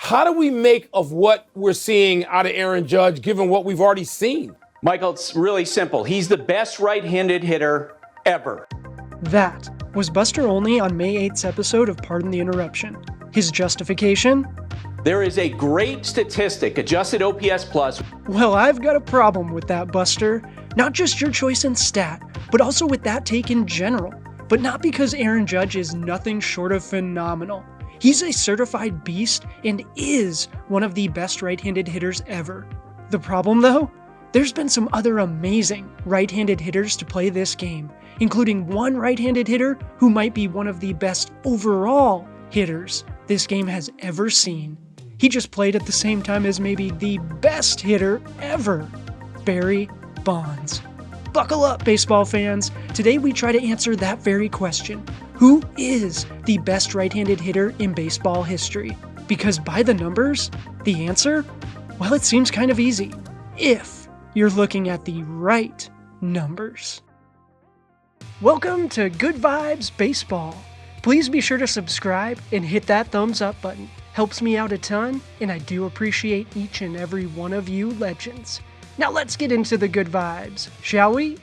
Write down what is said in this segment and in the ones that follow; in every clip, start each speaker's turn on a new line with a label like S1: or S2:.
S1: How do we make of what we're seeing out of Aaron Judge, given what we've already seen?
S2: Michael, it's really simple. He's the best right-handed hitter ever.
S3: That was Buster Olney on May 8th's episode of Pardon the Interruption. His justification?
S2: There is a great statistic, adjusted OPS plus.
S3: Well, I've got a problem with that, Buster. Not just your choice in stat, but also with that take in general. But not because Aaron Judge is nothing short of phenomenal. He's a certified beast and is one of the best right-handed hitters ever. The problem, though? There's been some other amazing right-handed hitters to play this game, including one right-handed hitter who might be one of the best overall hitters this game has ever seen. He just played at the same time as maybe the best hitter ever, Barry Bonds. Buckle up, baseball fans. Today we try to answer that very question. Who is the best right-handed hitter in baseball history? Because by the numbers, the answer? Well, it seems kind of easy. If you're looking at the right numbers. Welcome to Good Vibes Baseball. Please be sure to subscribe and hit that thumbs up button. Helps me out a ton, and I do appreciate each and every one of you legends. Now let's get into the good vibes, shall we?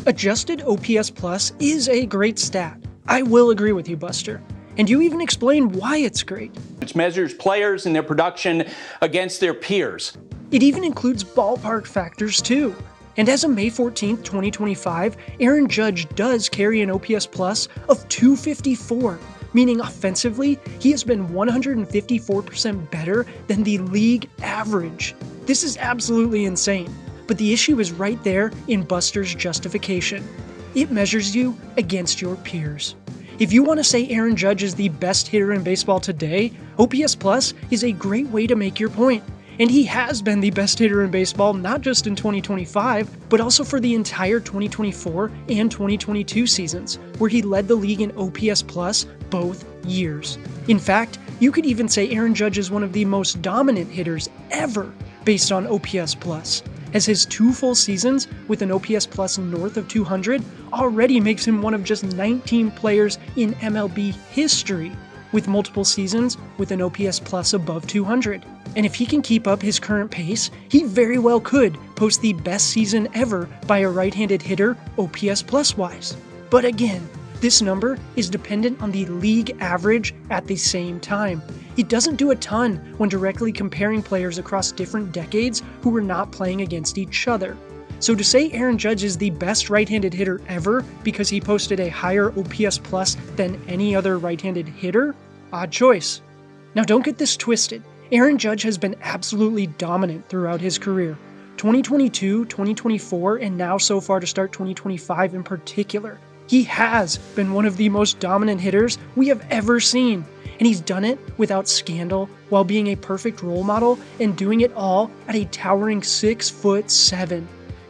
S3: Adjusted OPS Plus is a great stat. I will agree with you, Buster. And you even explain why it's great.
S2: It measures players and their production against their peers.
S3: It even includes ballpark factors too. And as of May 14th, 2025, Aaron Judge does carry an OPS Plus of 254, meaning offensively, he has been 154% better than the league average. This is absolutely insane, but the issue is right there in Buster's justification. It measures you against your peers. If you want to say Aaron Judge is the best hitter in baseball today, OPS Plus is a great way to make your point. And he has been the best hitter in baseball, not just in 2025, but also for the entire 2024 and 2022 seasons, where he led the league in OPS Plus both years. In fact, you could even say Aaron Judge is one of the most dominant hitters ever based on OPS Plus, as his 2 full seasons with an OPS Plus north of 200 already makes him one of just 19 players in MLB history with multiple seasons with an OPS Plus above 200. And if he can keep up his current pace, he very well could post the best season ever by a right-handed hitter OPS Plus wise. But again, this number is dependent on the league average at the same time. It doesn't do a ton when directly comparing players across different decades who are not playing against each other. So to say Aaron Judge is the best right-handed hitter ever because he posted a higher OPS Plus than any other right-handed hitter? Odd choice. Now don't get this twisted. Aaron Judge has been absolutely dominant throughout his career. 2022, 2024, and now so far to start 2025 in particular. He has been one of the most dominant hitters we have ever seen. And he's done it without scandal, while being a perfect role model and doing it all at a towering 6'7".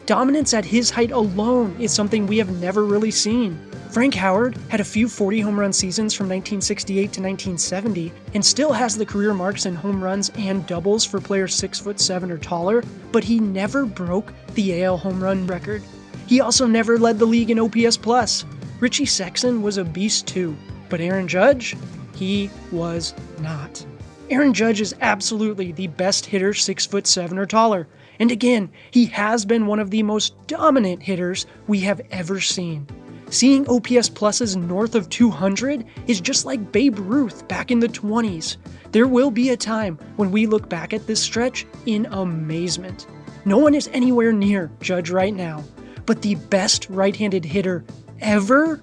S3: Dominance at his height alone is something we have never really seen. Frank Howard had a few 40 home run seasons from 1968 to 1970 and still has the career marks in home runs and doubles for players 6'7" or taller, but he never broke the AL home run record. He also never led the league in OPS Plus. Richie Sexson was a beast too, but Aaron Judge? He was not. Aaron Judge is absolutely the best hitter 6'7" or taller, and again, he has been one of the most dominant hitters we have ever seen. Seeing OPS Pluses north of 200 is just like Babe Ruth back in the 20s. There will be a time when we look back at this stretch in amazement. No one is anywhere near Judge right now, but the best right-handed hitter ever?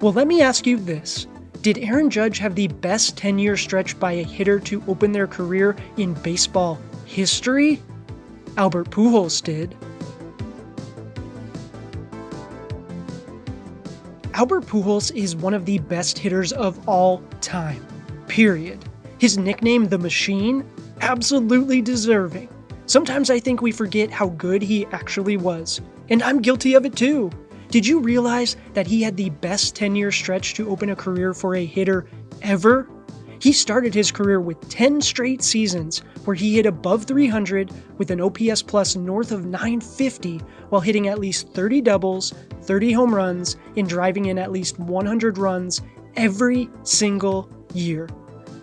S3: Well, let me ask you this. Did Aaron Judge have the best 10-year stretch by a hitter to open their career in baseball history? Albert Pujols did. Albert Pujols is one of the best hitters of all time, period. His nickname, The Machine, absolutely deserving. Sometimes I think we forget how good he actually was, and I'm guilty of it too. Did you realize that he had the best 10-year stretch to open a career for a hitter ever? He started his career with 10 straight seasons where he hit above 300 with an OPS Plus north of 950 while hitting at least 30 doubles, 30 home runs, and driving in at least 100 runs every single year.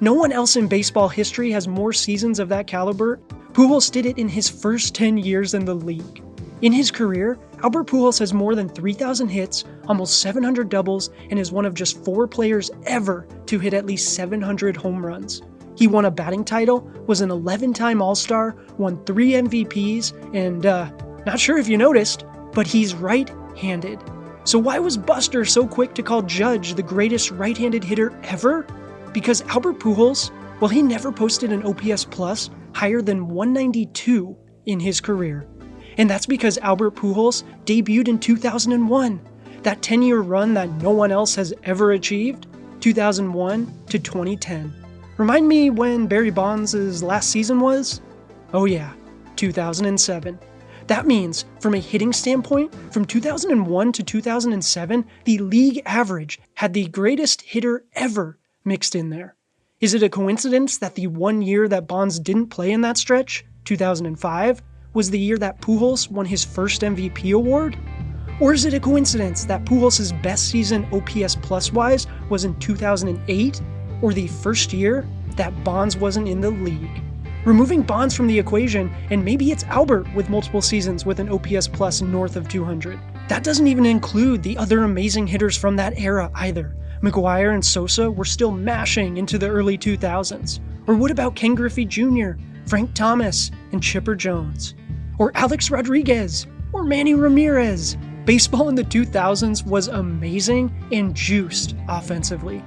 S3: No one else in baseball history has more seasons of that caliber. Pujols did it in his first 10 years in the league. In his career, Albert Pujols has more than 3,000 hits, almost 700 doubles, and is one of just 4 players ever to hit at least 700 home runs. He won a batting title, was an 11-time All-Star, won 3 MVPs, and not sure if you noticed, but he's right-handed. So why was Buster so quick to call Judge the greatest right-handed hitter ever? Because Albert Pujols, well, he never posted an OPS plus higher than 192 in his career. And that's because Albert Pujols debuted in 2001, that 10-year run that no one else has ever achieved, 2001 to 2010. Remind me when Barry Bonds' last season was? Oh yeah, 2007. That means, from a hitting standpoint, from 2001 to 2007, the league average had the greatest hitter ever mixed in there. Is it a coincidence that the one year that Bonds didn't play in that stretch, 2005, was the year that Pujols won his first MVP award? Or is it a coincidence that Pujols' best season OPS plus-wise was in 2008, or the first year that Bonds wasn't in the league? Removing Bonds from the equation, and maybe it's Albert with multiple seasons with an OPS plus north of 200. That doesn't even include the other amazing hitters from that era either. McGwire and Sosa were still mashing into the early 2000s. Or what about Ken Griffey Jr., Frank Thomas, and Chipper Jones? Or Alex Rodriguez, or Manny Ramirez. Baseball in the 2000s was amazing and juiced offensively.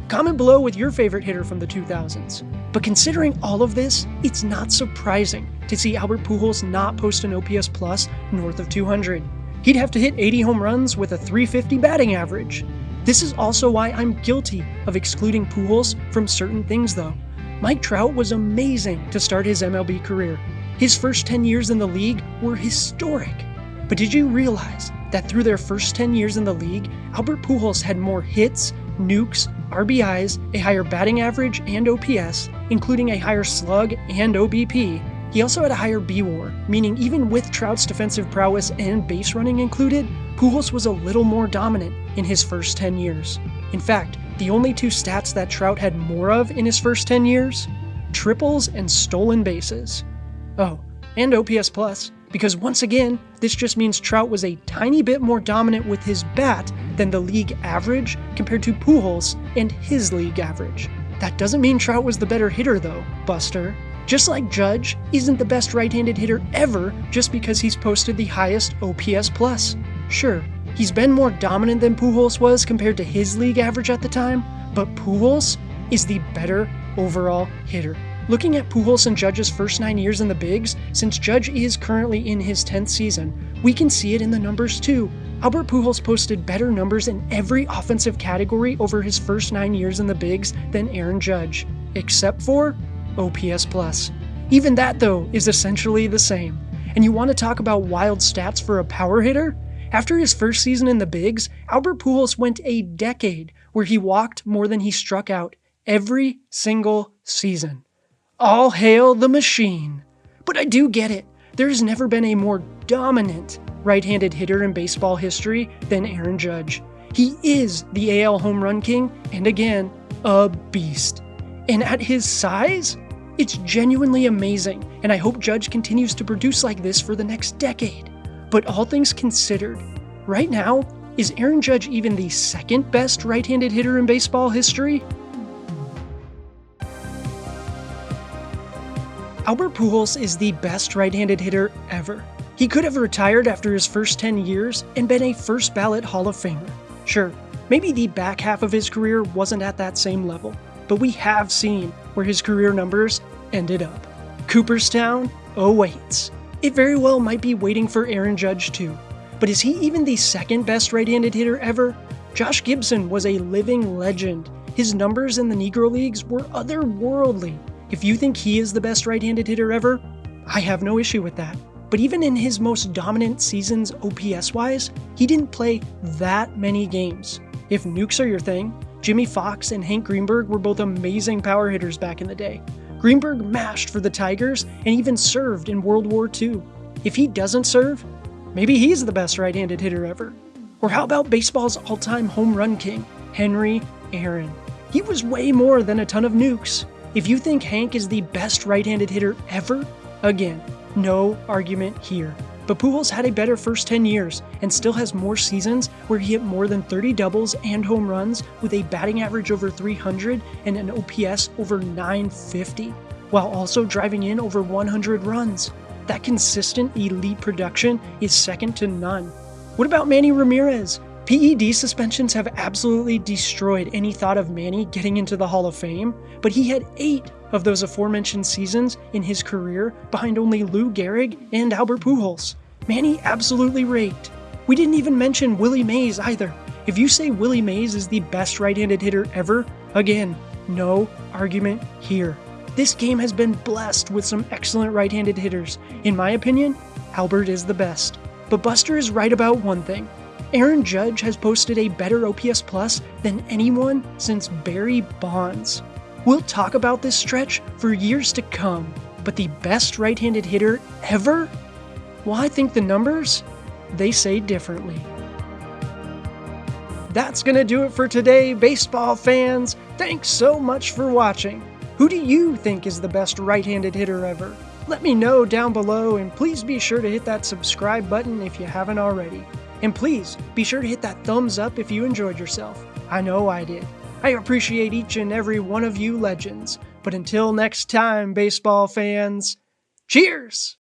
S3: Comment below with your favorite hitter from the 2000s. But considering all of this, it's not surprising to see Albert Pujols not post an OPS plus north of 200. He'd have to hit 80 home runs with a 350 batting average. This is also why I'm guilty of excluding Pujols from certain things though. Mike Trout was amazing to start his MLB career. His first 10 years in the league were historic. But did you realize that through their first 10 years in the league, Albert Pujols had more hits, nukes, RBIs, a higher batting average and OPS, including a higher slug and OBP. He also had a higher B-WAR, meaning even with Trout's defensive prowess and base running included, Pujols was a little more dominant in his first 10 years. In fact, the only 2 stats that Trout had more of in his first 10 years? Triples and stolen bases. Oh, and OPS plus, because once again, this just means Trout was a tiny bit more dominant with his bat than the league average compared to Pujols and his league average. That doesn't mean Trout was the better hitter though, Buster. Just like Judge isn't the best right-handed hitter ever just because he's posted the highest OPS plus. Sure, he's been more dominant than Pujols was compared to his league average at the time, but Pujols is the better overall hitter. Looking at Pujols and Judge's first 9 years in the bigs, since Judge is currently in his 10th season, we can see it in the numbers too. Albert Pujols posted better numbers in every offensive category over his first 9 years in the bigs than Aaron Judge, except for OPS plus. Even that though is essentially the same. And you want to talk about wild stats for a power hitter? After his first season in the bigs, Albert Pujols went a decade where he walked more than he struck out every single season. All hail the machine. But I do get it. There's never been a more dominant right-handed hitter in baseball history than Aaron Judge. He is the AL home run king, and again, a beast. And at his size, it's genuinely amazing, and I hope Judge continues to produce like this for the next decade. But all things considered, right now, is Aaron Judge even the second best right-handed hitter in baseball history? Albert Pujols is the best right-handed hitter ever. He could have retired after his first 10 years and been a first ballot Hall of Famer. Sure, maybe the back half of his career wasn't at that same level, but we have seen where his career numbers ended up. Cooperstown awaits. It very well might be waiting for Aaron Judge too. But is he even the second best right-handed hitter ever? Josh Gibson was a living legend. His numbers in the Negro Leagues were otherworldly. If you think he is the best right-handed hitter ever, I have no issue with that. But even in his most dominant seasons OPS-wise, he didn't play that many games. If nukes are your thing, Jimmy Fox and Hank Greenberg were both amazing power hitters back in the day. Greenberg mashed for the Tigers and even served in World War II. If he doesn't serve, maybe he's the best right-handed hitter ever. Or how about baseball's all-time home run king, Henry Aaron. He was way more than a ton of nukes. If you think Hank is the best right-handed hitter ever, again, no argument here. But Pujols had a better first 10 years and still has more seasons where he hit more than 30 doubles and home runs with a batting average over 300 and an OPS over 950, while also driving in over 100 runs. That consistent elite production is second to none. What about Manny Ramirez? PED suspensions have absolutely destroyed any thought of Manny getting into the Hall of Fame, but he had 8 of those aforementioned seasons in his career behind only Lou Gehrig and Albert Pujols. Manny absolutely raked. We didn't even mention Willie Mays either. If you say Willie Mays is the best right-handed hitter ever, again, no argument here. This game has been blessed with some excellent right-handed hitters. In my opinion, Albert is the best. But Buster is right about one thing. Aaron Judge has posted a better OPS plus than anyone since Barry Bonds. We'll talk about this stretch for years to come, but the best right-handed hitter ever? Well, I think the numbers, they say differently. That's gonna do it for today, baseball fans. Thanks so much for watching. Who do you think is the best right-handed hitter ever? Let me know down below, and please be sure to hit that subscribe button if you haven't already. And please be sure to hit that thumbs up if you enjoyed yourself. I know I did. I appreciate each and every one of you legends. But until next time, baseball fans, cheers!